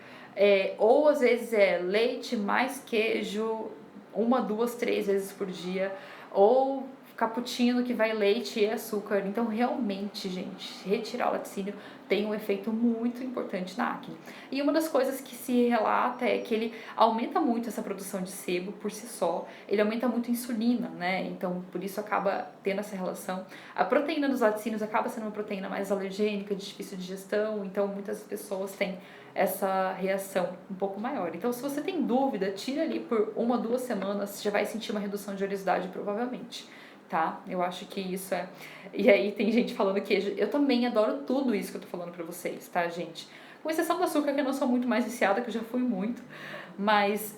Ou às vezes leite mais queijo, 1, 2, 3 vezes por dia. Ou cappuccino que vai leite e açúcar. Então, realmente, gente, retirar o laticínio tem um efeito muito importante na acne. E uma das coisas que se relata é que ele aumenta muito essa produção de sebo por si só, ele aumenta muito a insulina, né? Então, por isso acaba tendo essa relação. A proteína dos laticínios acaba sendo uma proteína mais alergênica, de difícil digestão, então muitas pessoas têm essa reação um pouco maior. Então, se você tem dúvida, tira ali por 1, 2 semanas, você já vai sentir uma redução de oleosidade provavelmente. Tá? Eu acho que isso é... E aí tem gente falando queijo. Eu também adoro tudo isso que eu tô falando pra vocês, tá, gente? Com exceção do açúcar, que eu não sou muito mais viciada, que eu já fui muito. Mas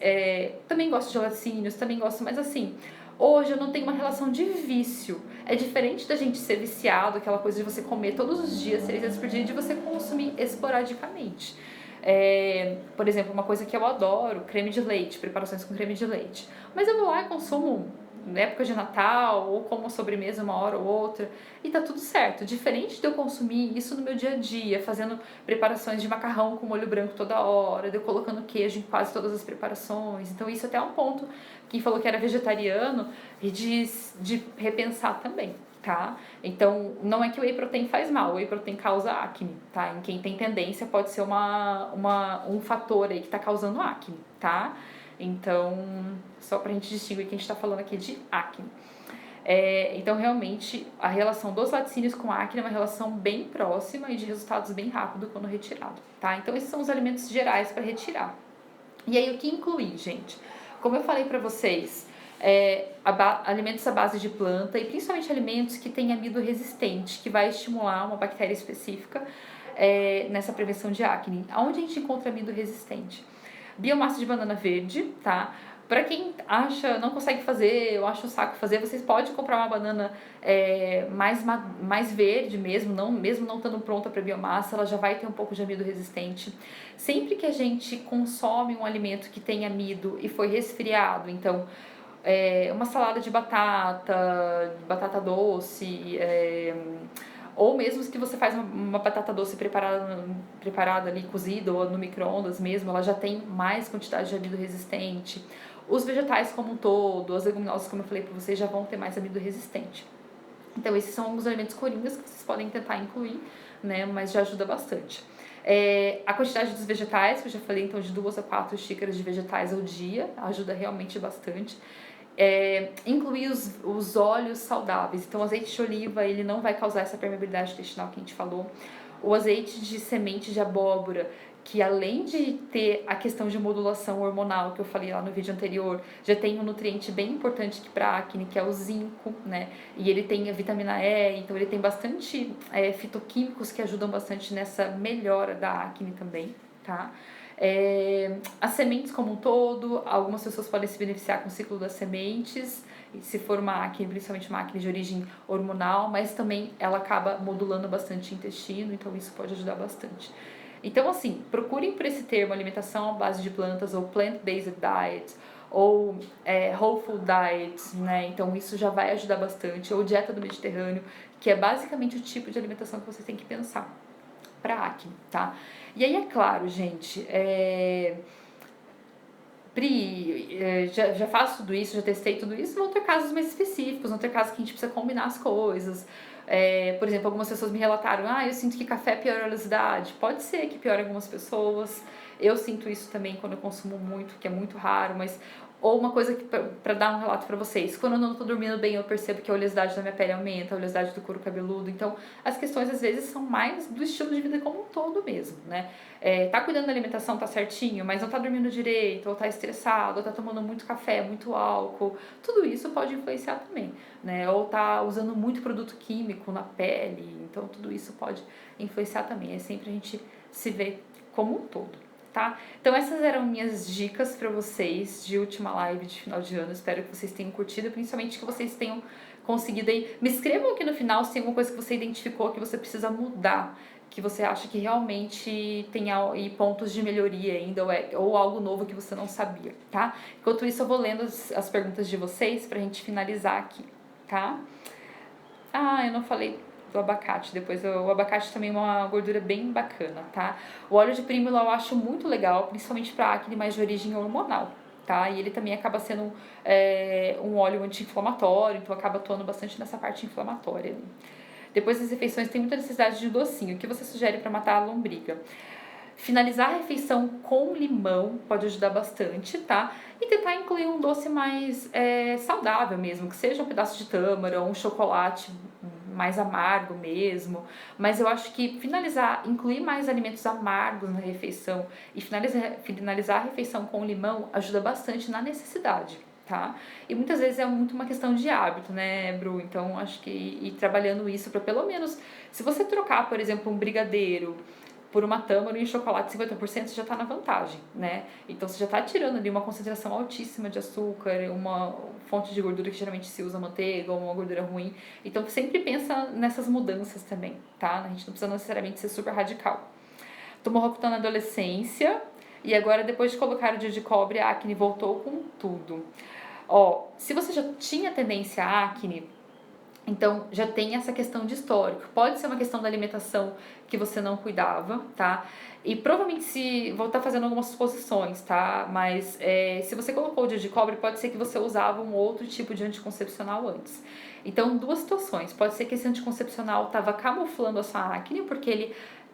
também gosto de laticínios, também gosto... Mas assim, Hoje eu não tenho uma relação de vício. É diferente da gente ser viciado, aquela coisa de você comer todos os dias, 3 vezes por dia, de você consumir esporadicamente. Por exemplo, uma coisa que eu adoro, creme de leite, preparações com creme de leite. Mas eu vou lá e consumo na época de Natal, ou como sobremesa uma hora ou outra, e tá tudo certo. Diferente de eu consumir isso no meu dia a dia, fazendo preparações de macarrão com molho branco toda hora, de eu colocando queijo em quase todas as preparações. Então isso até é um ponto, quem falou que era vegetariano, e de repensar também. Tá? Então, não é que o whey protein faz mal, o whey protein causa acne, tá? Em quem tem tendência pode ser um fator aí que tá causando acne, tá? Então, só pra gente distinguir que a gente tá falando aqui de acne. Então, realmente, a relação dos laticínios com acne é uma relação bem próxima e de resultados bem rápido quando retirado, tá? Então, esses são os alimentos gerais para retirar. E aí, o que incluir, gente? Como eu falei pra vocês, alimentos à base de planta e principalmente alimentos que têm amido resistente, que vai estimular uma bactéria específica nessa prevenção de acne. Aonde a gente encontra amido resistente? Biomassa de banana verde, tá? Para quem não consegue fazer, ou acha um saco fazer, vocês podem comprar uma banana mais verde mesmo não estando pronta para biomassa, ela já vai ter um pouco de amido resistente. Sempre que a gente consome um alimento que tem amido e foi resfriado, então uma salada de batata doce, ou mesmo que você faz uma batata doce preparada ali, cozida ou no micro-ondas mesmo, ela já tem mais quantidade de amido resistente. Os vegetais como um todo, as leguminosas, como eu falei para vocês, já vão ter mais amido resistente. Então, esses são alguns alimentos coringas que vocês podem tentar incluir, né? Mas já ajuda bastante. A quantidade dos vegetais, que eu já falei, então, de 2 a 4 xícaras de vegetais ao dia, ajuda realmente bastante. Incluir os óleos saudáveis. Então, o azeite de oliva, ele não vai causar essa permeabilidade intestinal que a gente falou. O azeite de semente de abóbora, que além de ter a questão de modulação hormonal que eu falei lá no vídeo anterior, já tem um nutriente bem importante para acne, que é o zinco, né? E ele tem a vitamina E, então ele tem bastante fitoquímicos que ajudam bastante nessa melhora da acne também, tá? As sementes como um todo, algumas pessoas podem se beneficiar com o ciclo das sementes, se for uma acne, principalmente uma acne de origem hormonal, mas também ela acaba modulando bastante o intestino, então isso pode ajudar bastante. Então, assim, procurem por esse termo alimentação à base de plantas ou plant-based diet ou whole food diet, né? Então isso já vai ajudar bastante, ou dieta do Mediterrâneo, que é basicamente o tipo de alimentação que você tem que pensar para acne, tá? E aí, é claro, gente, Pri, já faço tudo isso, já testei tudo isso, vão ter casos mais específicos, vão ter casos que a gente precisa combinar as coisas. Por exemplo, algumas pessoas me relataram, eu sinto que café piora a oleosidade. Pode ser que piore algumas pessoas, eu sinto isso também quando eu consumo muito, que é muito raro, mas... Ou uma coisa que, pra dar um relato pra vocês, quando eu não tô dormindo bem, eu percebo que a oleosidade da minha pele aumenta, a oleosidade do couro cabeludo. Então, as questões às vezes são mais do estilo de vida como um todo mesmo, né? Tá cuidando da alimentação, tá certinho, mas não tá dormindo direito, ou tá estressado, ou tá tomando muito café, muito álcool. Tudo isso pode influenciar também, né? Ou tá usando muito produto químico na pele, então tudo isso pode influenciar também. É sempre a gente se ver como um todo. Tá? Então essas eram minhas dicas para vocês de última live de final de ano. Espero que vocês tenham curtido, principalmente que vocês tenham conseguido aí. Me escrevam aqui no final se tem alguma coisa que você identificou que você precisa mudar, que você acha que realmente tem aí pontos de melhoria ainda, ou algo novo que você não sabia, tá? Enquanto isso, eu vou lendo as perguntas de vocês pra gente finalizar aqui, tá? Eu não falei do abacate. Depois, o abacate também é uma gordura bem bacana, tá? O óleo de prímula eu acho muito legal, principalmente para acne mais de origem hormonal, tá? E ele também acaba sendo um óleo anti-inflamatório, então acaba atuando bastante nessa parte inflamatória. Depois das refeições tem muita necessidade de docinho. O que você sugere para matar a lombriga? Finalizar a refeição com limão pode ajudar bastante, tá? E tentar incluir um doce mais saudável mesmo, que seja um pedaço de tâmara ou um chocolate mais amargo mesmo. Mas eu acho que incluir mais alimentos amargos na refeição e finalizar a refeição com limão ajuda bastante na necessidade, tá? E muitas vezes é muito uma questão de hábito, né, Bru? Então, acho que ir trabalhando isso para pelo menos, se você trocar, por exemplo, um brigadeiro por uma tâmara em chocolate 50% você já está na vantagem, né? Então você já está tirando ali uma concentração altíssima de açúcar, uma fonte de gordura que geralmente se usa manteiga ou uma gordura ruim. Então sempre pensa nessas mudanças também, tá? A gente não precisa necessariamente ser super radical. Tomou Roacutan na adolescência e agora depois de colocar o DIU de cobre, a acne voltou com tudo. Ó, se você já tinha tendência à acne, então já tem essa questão de histórico. Pode ser uma questão da alimentação que você não cuidava, tá? E provavelmente se vou estar fazendo algumas suposições, tá? Mas se você colocou o DIU de cobre, pode ser que você usava um outro tipo de anticoncepcional antes. Então, duas situações. Pode ser que esse anticoncepcional estava camuflando a sua acne, porque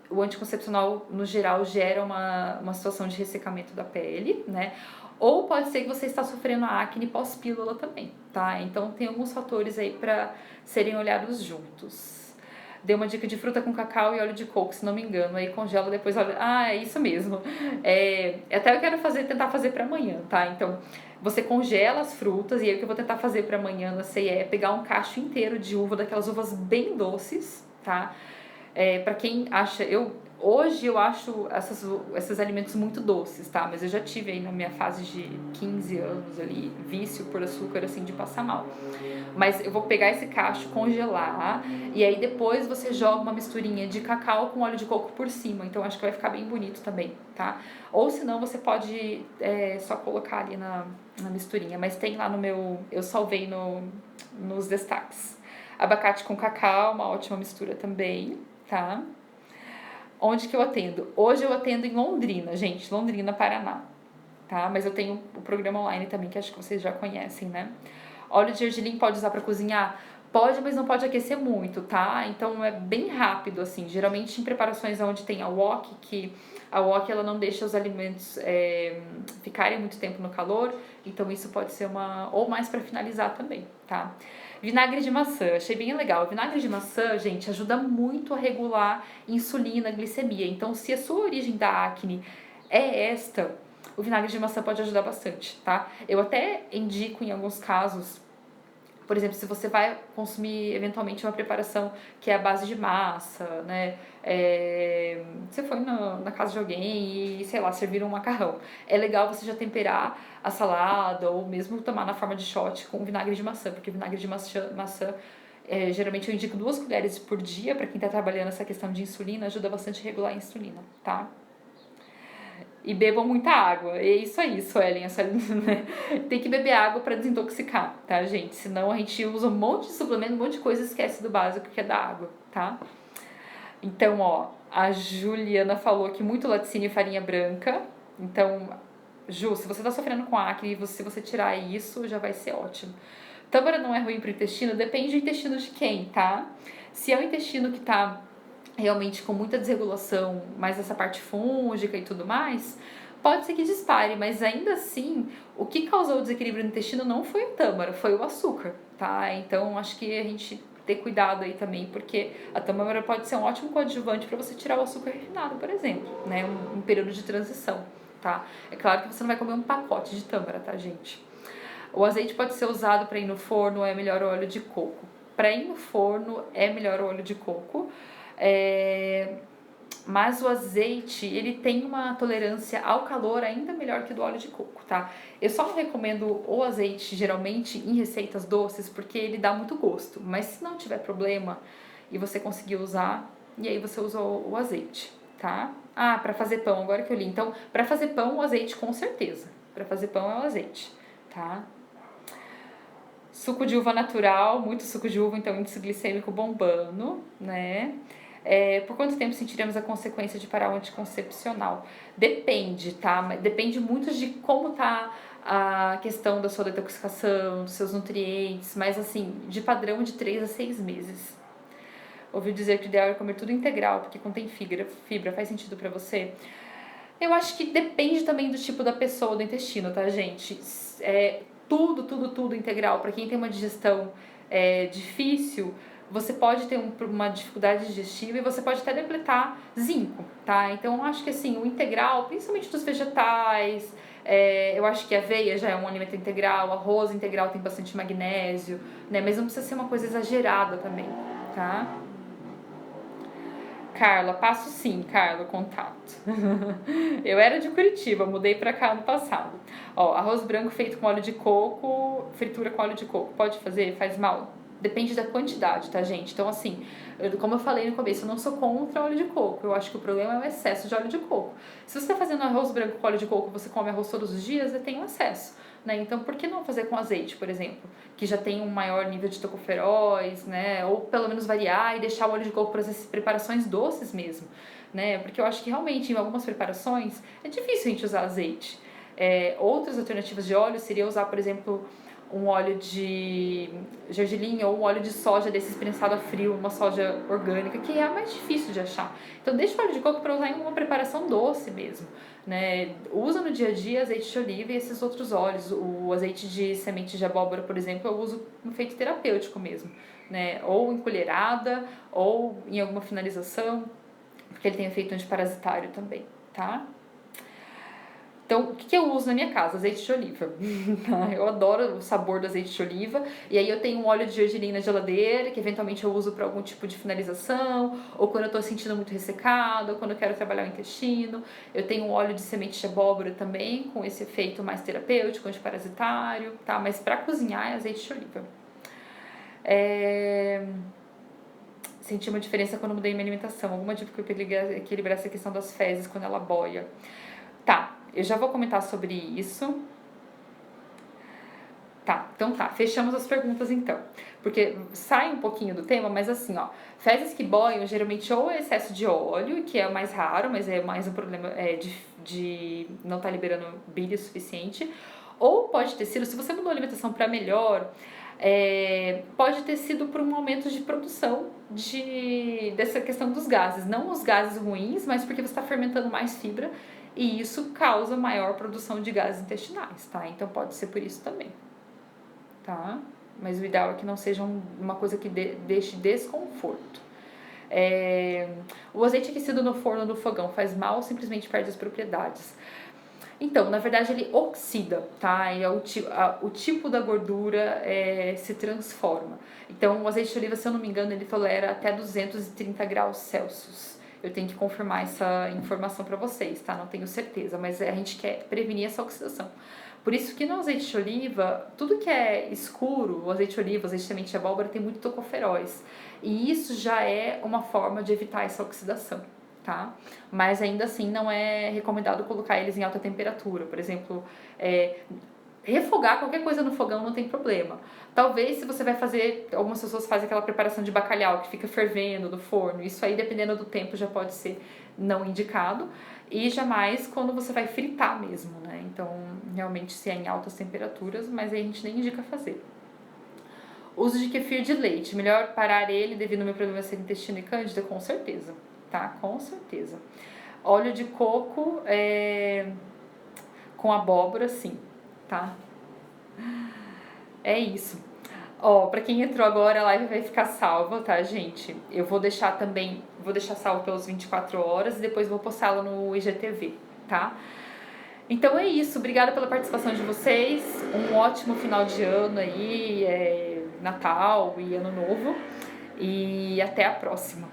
o anticoncepcional, no geral, gera uma situação de ressecamento da pele, né? Ou pode ser que você está sofrendo a acne pós-pílula também, tá? Então, tem alguns fatores aí para serem olhados juntos. Dei uma dica de fruta com cacau e óleo de coco, se não me engano. Aí congela depois olha. Ah, é isso mesmo. Até eu quero tentar fazer para amanhã, tá? Então, você congela as frutas e aí o que eu vou tentar fazer para amanhã, não sei, é pegar um cacho inteiro de uva, daquelas uvas bem doces, tá? Para quem acha, hoje eu acho esses alimentos muito doces, tá? Mas eu já tive aí na minha fase de 15 anos ali, vício por açúcar, assim, de passar mal. Mas eu vou pegar esse cacho, congelar, e aí depois você joga uma misturinha de cacau com óleo de coco por cima. Então acho que vai ficar bem bonito também, tá? Ou senão você pode só colocar ali na misturinha. Mas tem lá no meu, eu salvei nos destaques. Abacate com cacau, uma ótima mistura também, tá? Onde que eu atendo? Hoje eu atendo em Londrina, gente, Londrina, Paraná, tá? Mas eu tenho o programa online também, que acho que vocês já conhecem, né? Óleo de gergelim pode usar para cozinhar? Pode, mas não pode aquecer muito, tá? Então é bem rápido, assim. Geralmente em preparações onde tem a wok, que a wok ela não deixa os alimentos ficarem muito tempo no calor, então isso pode ser ou mais para finalizar também, tá? Vinagre de maçã, achei bem legal. O vinagre de maçã, gente, ajuda muito a regular insulina, glicemia. Então, se a sua origem da acne é esta, o vinagre de maçã pode ajudar bastante, tá? Eu até indico em alguns casos, por exemplo, se você vai consumir eventualmente uma preparação que é a base de massa, né? Você foi na casa de alguém e, sei lá, serviram um macarrão. É legal você já temperar a salada ou mesmo tomar na forma de shot com vinagre de maçã, porque vinagre de maçã geralmente eu indico 2 colheres por dia para quem tá trabalhando essa questão de insulina, ajuda bastante a regular a insulina, tá? E bebam muita água. É isso aí, Suelen. Né? Tem que beber água para desintoxicar, tá, gente? Senão a gente usa um monte de suplemento, um monte de coisa e esquece do básico, que é da água, tá? Então, ó, a Juliana falou que muito laticínio e farinha branca. Então, Ju, se você tá sofrendo com acne, se você tirar isso, já vai ser ótimo. Tâmara não é ruim pro intestino? Depende do intestino de quem, tá? Se é o intestino que tá realmente com muita desregulação, mais essa parte fúngica e tudo mais, pode ser que dispare, mas ainda assim, o que causou o desequilíbrio no intestino não foi o tâmara, foi o açúcar, tá? Então, acho que a gente ter cuidado aí também, porque a tâmara pode ser um ótimo coadjuvante para você tirar o açúcar refinado, por exemplo, né? Um período de transição, tá? É claro que você não vai comer um pacote de tâmara, tá, gente? O azeite pode ser usado para ir no forno, é melhor o óleo de coco. Para ir no forno, é melhor o óleo de coco. Mas o azeite, ele tem uma tolerância ao calor ainda melhor que o do óleo de coco, tá? Eu só não recomendo o azeite, geralmente, em receitas doces, porque ele dá muito gosto. Mas se não tiver problema e você conseguir usar, e aí você usa o azeite, tá? Ah, para fazer pão, agora que eu li. Então, para fazer pão, o azeite com certeza. Para fazer pão é o azeite, tá? Suco de uva natural, muito suco de uva, então índice glicêmico bombando, né? Por quanto tempo sentiremos a consequência de parar o anticoncepcional? Depende, tá? Depende muito de como tá a questão da sua detoxificação, dos seus nutrientes, mas assim, de padrão de 3 a 6 meses. Ouviu dizer que o ideal é comer tudo integral, porque contém fibra. Faz sentido pra você? Eu acho que depende também do tipo da pessoa, do intestino, tá, gente? Tudo integral. Para quem tem uma digestão difícil, você pode ter uma dificuldade digestiva e você pode até depletar zinco, tá? Então, eu acho que assim, o integral, principalmente dos vegetais, eu acho que a aveia já é um alimento integral, arroz integral tem bastante magnésio, né? Mas não precisa ser uma coisa exagerada também, tá? Carla, passo sim, Carla, contato. Eu era de Curitiba, mudei pra cá ano passado. Ó, arroz branco feito com óleo de coco, fritura com óleo de coco. Pode fazer? Faz mal? Depende da quantidade, tá, gente? Então, assim, como eu falei no começo, eu não sou contra óleo de coco. Eu acho que o problema é o excesso de óleo de coco. Se você tá fazendo arroz branco com óleo de coco, você come arroz todos os dias, você tem um excesso, né? Então, por que não fazer com azeite, por exemplo? Que já tem um maior nível de tocoferóis, né? Ou pelo menos variar e deixar o óleo de coco para essas preparações doces mesmo, né? Porque eu acho que realmente em algumas preparações é difícil a gente usar azeite. Outras alternativas de óleo seria usar, por exemplo, um óleo de gergelim ou um óleo de soja desses prensado a frio, uma soja orgânica, que é a mais difícil de achar. Então deixa o óleo de coco para usar em uma preparação doce mesmo, né? Usa no dia a dia azeite de oliva e esses outros óleos. O azeite de semente de abóbora, por exemplo, eu uso no efeito terapêutico mesmo, né? Ou em colherada ou em alguma finalização, porque ele tem efeito antiparasitário também, tá? Então, o que eu uso na minha casa? Azeite de oliva. Eu adoro o sabor do azeite de oliva. E aí eu tenho um óleo de gergelim na geladeira, que eventualmente eu uso para algum tipo de finalização, ou quando eu tô sentindo muito ressecado, ou quando eu quero trabalhar o intestino. Eu tenho um óleo de semente de abóbora também, com esse efeito mais terapêutico, antiparasitário, tá? Mas para cozinhar é azeite de oliva. Senti uma diferença quando mudei minha alimentação. Alguma dica para equilibrar essa questão das fezes quando ela boia. Tá, eu já vou comentar sobre isso. Tá, então tá, fechamos as perguntas então. Porque sai um pouquinho do tema, mas assim, ó, fezes que boiam geralmente ou é excesso de óleo, que é o mais raro, mas é mais um problema de não estar liberando bile o suficiente, ou pode ter sido, se você mudou a alimentação para melhor, pode ter sido por um aumento de produção dessa questão dos gases. Não os gases ruins, mas porque você está fermentando mais fibra e isso causa maior produção de gases intestinais, tá? Então pode ser por isso também, tá? Mas o ideal é que não seja uma coisa que deixe desconforto. O azeite aquecido no forno ou no fogão faz mal ou simplesmente perde as propriedades? Então, na verdade, ele oxida, tá? E o tipo da gordura se transforma. Então, o azeite de oliva, se eu não me engano, ele tolera até 230 graus Celsius. Eu tenho que confirmar essa informação para vocês, tá? Não tenho certeza, mas a gente quer prevenir essa oxidação. Por isso que no azeite de oliva, tudo que é escuro, o azeite de oliva, o azeite de semente de abóbora, tem muito tocoferóis. E isso já é uma forma de evitar essa oxidação, tá? Mas ainda assim não é recomendado colocar eles em alta temperatura. Por exemplo, refogar qualquer coisa no fogão não tem problema. Talvez se você vai fazer, algumas pessoas fazem aquela preparação de bacalhau que fica fervendo no forno, isso aí dependendo do tempo já pode ser não indicado. E jamais quando você vai fritar mesmo, né? Então, realmente se é em altas temperaturas, mas aí a gente nem indica fazer. Uso de kefir de leite, melhor parar ele devido ao meu problema ser intestino e cândida? Com certeza, tá? Com certeza. Óleo de coco com abóbora, sim, tá? É isso. Ó, pra quem entrou agora, a live vai ficar salva, tá, gente? Eu vou deixar salvo pelas 24 horas e depois vou postá-la no IGTV, tá? Então é isso, obrigada pela participação de vocês, um ótimo final de ano aí, Natal e Ano Novo, e até a próxima.